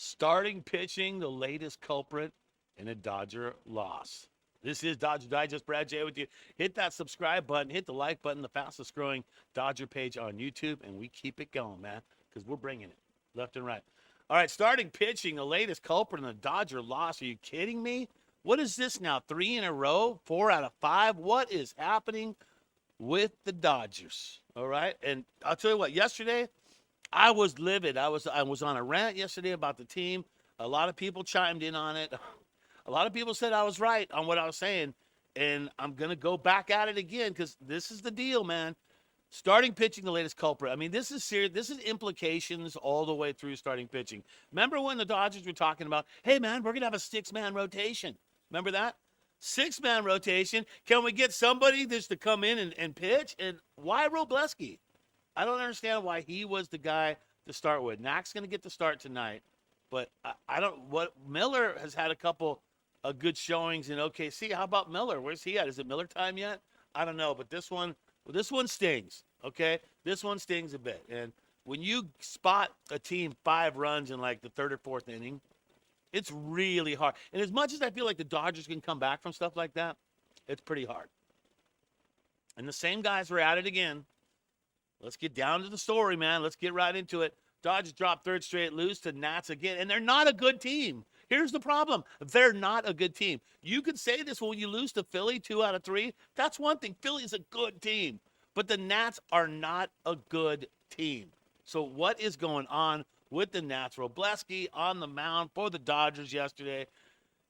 Starting pitching, the latest culprit in a Dodger loss. This is Dodger Digest. Brad J with you. Hit that subscribe button. Hit the like button. The fastest growing Dodger page on YouTube. And we keep it going, man, because we're bringing it left and right. All right, starting pitching, the latest culprit in the Dodger loss. Are you kidding me? What is this now? 3 in a row? 4 out of 5? What is happening with the Dodgers? All right. And I'll tell you what, yesterday, I was livid. I was on a rant yesterday about the team. A lot of people chimed in on it. A lot of people said I was right on what I was saying, and I'm going to go back at it again because this is the deal, man. Starting pitching, the latest culprit. I mean, this is serious. This is implications all the way through starting pitching. Remember when the Dodgers were talking about, hey, man, we're going to have a 6-man rotation. Remember that? 6-man rotation. Can we get somebody just to come in and pitch? And why Robleski? I don't understand why he was the guy to start with. Knack's going to get the start tonight, but I don't. What Miller has had a couple of good showings in OKC. How about Miller? Where's he at? Is it Miller time yet? I don't know, but this one stings. Okay, this one stings a bit. And when you spot a team 5 runs in like the 3rd or 4th inning, it's really hard. And as much as I feel like the Dodgers can come back from stuff like that, it's pretty hard. And the same guys were at it again. Let's get down to the story, man. Let's get right into it. Dodgers dropped 3rd straight, lose to Nats again, and they're not a good team. Here's the problem. They're not a good team. You could say this when you lose to Philly 2 out of 3. That's one thing. Philly's a good team, but the Nats are not a good team. So what is going on with the Nats? Robleski on the mound for the Dodgers yesterday,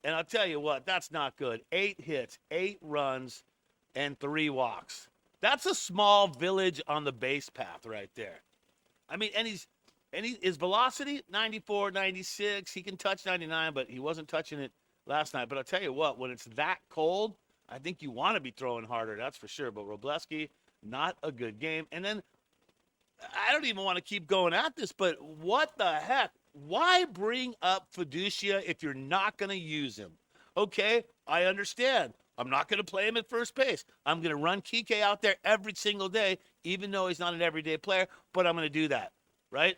and I'll tell you what, that's not good. 8 hits, 8 runs, and 3 walks. That's a small village on the base path right there. I mean, and his velocity, 94, 96. He can touch 99, but he wasn't touching it last night. But I'll tell you what, when it's that cold, I think you want to be throwing harder, that's for sure. But Robleski, not a good game. And then I don't even want to keep going at this, but what the heck? Why bring up Fiducia if you're not going to use him? Okay, I understand. I'm not going to play him at first base. I'm going to run Kike out there every single day, even though he's not an everyday player, but I'm going to do that, right?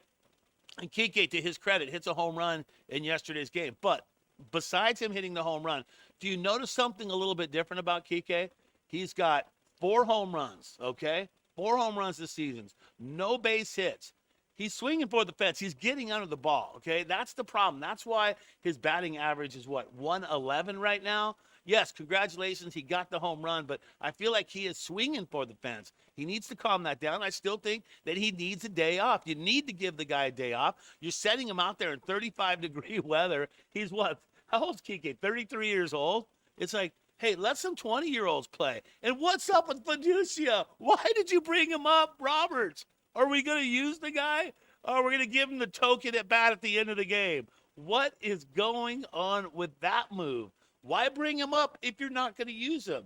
And Kike, to his credit, hits a home run in yesterday's game. But besides him hitting the home run, do you notice something a little bit different about Kike? He's got 4 home runs, okay? 4 home runs this season. No base hits. He's swinging for the fence. He's getting under the ball, okay? That's the problem. That's why his batting average is, 111 right now? Yes, congratulations, he got the home run, but I feel like he is swinging for the fence. He needs to calm that down. I still think that he needs a day off. You need to give the guy a day off. You're setting him out there in 35-degree weather. He's what? How old's Kike? 33 years old? It's like, hey, let some 20-year-olds play. And what's up with Fiducia? Why did you bring him up, Roberts? Are we going to use the guy? Or are we going to give him the token at bat at the end of the game? What is going on with that move? Why bring him up if you're not going to use him?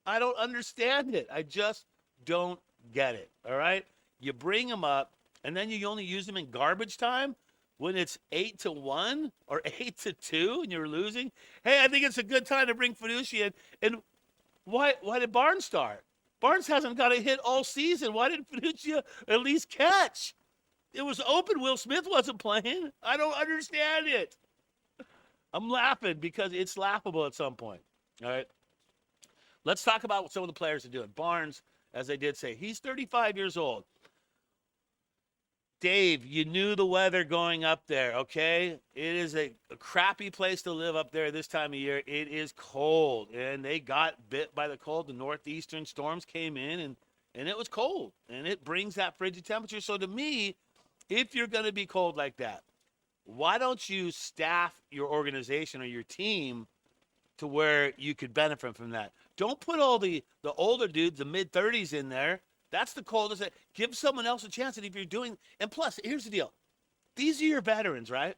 I don't understand it. I just don't get it, all right? You bring him up, and then you only use him in garbage time when it's 8-1 or 8-2 and you're losing. Hey, I think it's a good time to bring Fiducia in. And why did Barnes start? Barnes hasn't got a hit all season. Why didn't Fiducia at least catch? It was open. Will Smith wasn't playing. I don't understand it. I'm laughing because it's laughable at some point. All right. Let's talk about what some of the players are doing. Barnes, as I did say, he's 35 years old. Dave, you knew the weather going up there, okay? It is a crappy place to live up there this time of year. It is cold, and they got bit by the cold. The northeastern storms came in, and it was cold, and it brings that frigid temperature. So to me, if you're going to be cold like that, why don't you staff your organization or your team to where you could benefit from that? Don't put all the older dudes, the mid-30s in there. That's the coldest. Give someone else a chance. And if you're doing, and plus, here's the deal. These are your veterans, right?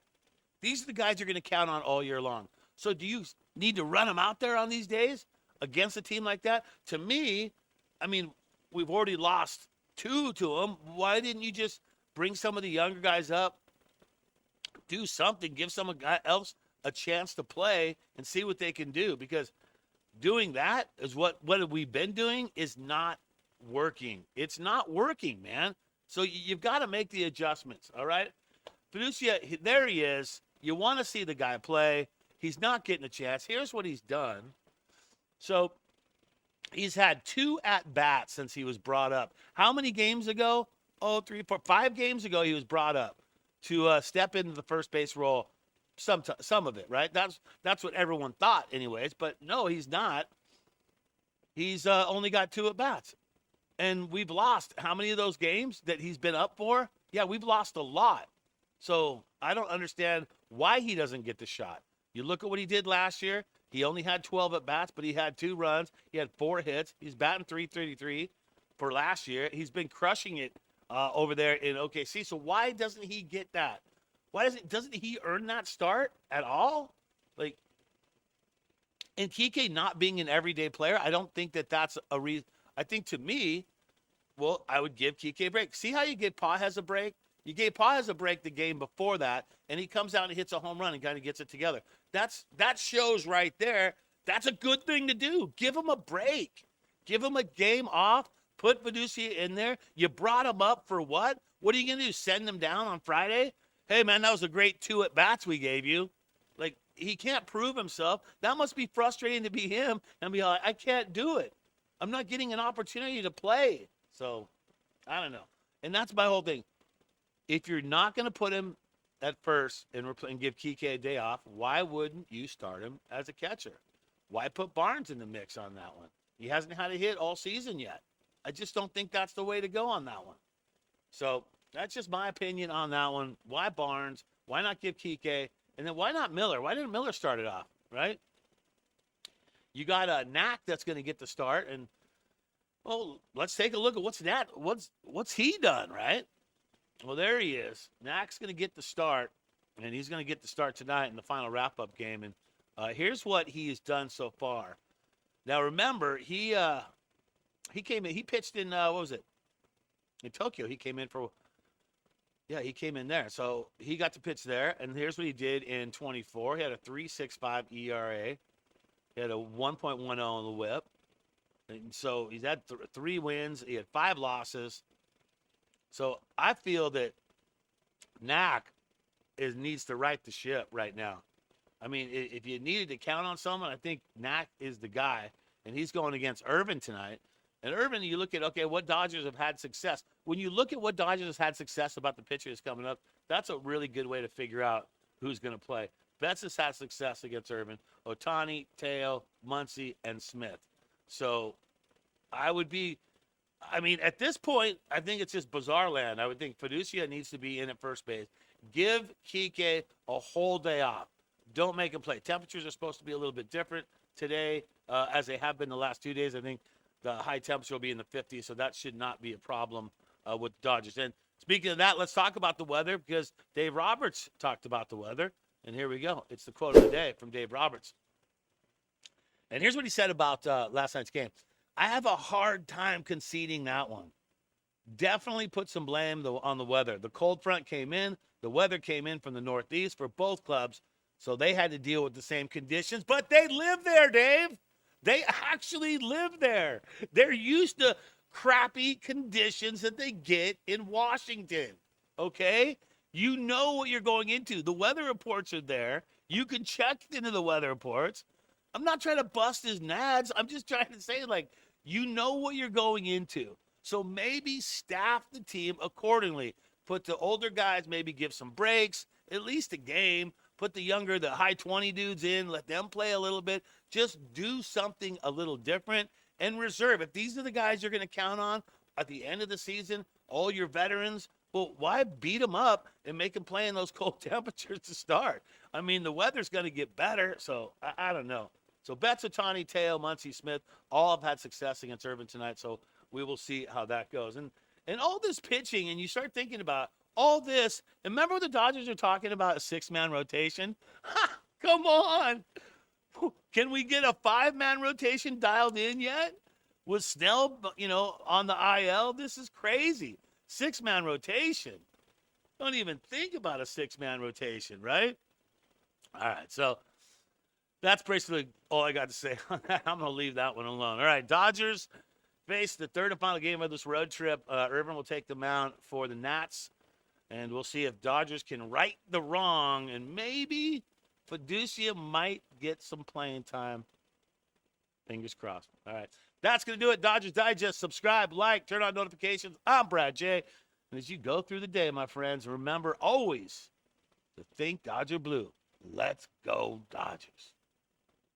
These are the guys you're going to count on all year long. So do you need to run them out there on these days against a team like that? To me, I mean, we've already lost 2 to them. Why didn't you just bring some of the younger guys up? Do something, give someone else a chance to play and see what they can do, because doing that is what have we been doing is not working. It's not working, man. So you've got to make the adjustments, all right? Fiducia, there he is. You want to see the guy play. He's not getting a chance. Here's what he's done. So he's had 2 at-bats since he was brought up. How many games ago? 3, 4, 5 games ago he was brought up to step into the first base role. Some of it, right? That's what everyone thought anyways. But no, he's not. He's only got 2 at-bats. And we've lost how many of those games that he's been up for? Yeah, we've lost a lot. So I don't understand why he doesn't get the shot. You look at what he did last year. He only had 12 at-bats, but he had 2 runs. He had 4 hits. He's batting .333 for last year. He's been crushing it over there in OKC. So why doesn't he get that? Why doesn't he earn that start at all? Like, and Kike not being an everyday player, I don't think that's a reason. I think to me, well, I would give Kike a break. See how you give Pajes a break? You gave Pajes a break the game before that, and he comes out and hits a home run and kind of gets it together. That shows right there. That's a good thing to do. Give him a break. Give him a game off. Put Fiducia in there. You brought him up for what? What are you going to do, send him down on Friday? Hey, man, that was a great 2 at-bats we gave you. Like, he can't prove himself. That must be frustrating to be him and be like, I can't do it. I'm not getting an opportunity to play. So, I don't know. And that's my whole thing. If you're not going to put him at first and give Kike a day off, why wouldn't you start him as a catcher? Why put Barnes in the mix on that one? He hasn't had a hit all season yet. I just don't think that's the way to go on that one. So that's just my opinion on that one. Why Barnes? Why not give Kike? And then why not Miller? Why didn't Miller start it off, right? You got a Knack that's going to get the start. And, well, let's take a look at what's he done, right? Well, there he is. Knack's going to get the start, and he's going to get the start tonight in the final wrap-up game. And here's what he has done so far. Now, remember, he came in. He pitched in, what was it? In Tokyo. He came in he came in there. So he got to pitch there, and here's what he did in 24. He had a 3.65 ERA. He had a 1.10 on the whip. And so he's had 3 wins. He had 5 losses. So I feel that Knack needs to right the ship right now. I mean, if you needed to count on someone, I think Knack is the guy. And he's going against Irvin tonight. And Irvin, you look at, okay, what Dodgers have had success. When you look at what Dodgers has had success about the pitchers coming up, that's a really good way to figure out who's going to play. Betts has had success against Irvin. Ohtani, Teo, Muncy, and Smith. So I mean, at this point, I think it's just bizarre land. I would think Fiducia needs to be in at first base. Give Kike a whole day off. Don't make him play. Temperatures are supposed to be a little bit different today, as they have been the last 2 days. I think the high temperature will be in the 50s, so that should not be a problem with the Dodgers. And speaking of that, let's talk about the weather, because Dave Roberts talked about the weather. And here we go. It's the quote of the day from Dave Roberts. And here's what he said about last night's game. I have a hard time conceding that one. Definitely put some blame on the weather. The cold front came in. The weather came in from the Northeast for both clubs, so they had to deal with the same conditions. But they live there, Dave. They actually live there. They're used to crappy conditions that they get in Washington, okay? You know what you're going into. The weather reports are there. You can check into the weather reports. I'm not trying to bust his nads. I'm just trying to say, like, you know what you're going into. So maybe staff the team accordingly. Put the older guys, maybe give some breaks, at least a game. Put the younger, the high 20 dudes in. Let them play a little bit. Just do something a little different and reserve. If these are the guys you're going to count on at the end of the season, all your veterans, well, why beat them up and make them play in those cold temperatures to start? I mean, the weather's going to get better, so I don't know. So Betts, Ohtani, Teo, Muncy, Smith, all have had success against Irvin tonight, so we will see how that goes. And all this pitching, and you start thinking about all this, and remember what the Dodgers are talking about, a 6-man rotation? Ha! Come on! Can we get a 5-man rotation dialed in yet? With Snell, on the IL? This is crazy. 6-man rotation. Don't even think about a 6-man rotation, right? All right, so that's basically all I got to say on that. I'm going to leave that one alone. All right, Dodgers face the third and final game of this road trip. Irvin will take the mound for the Nats. And we'll see if Dodgers can right the wrong, and maybe Fiducia might get some playing time. Fingers crossed. All right. That's going to do it. Dodgers Digest. Subscribe, like, turn on notifications. I'm Brad J. And as you go through the day, my friends, remember always to think Dodger Blue. Let's go, Dodgers.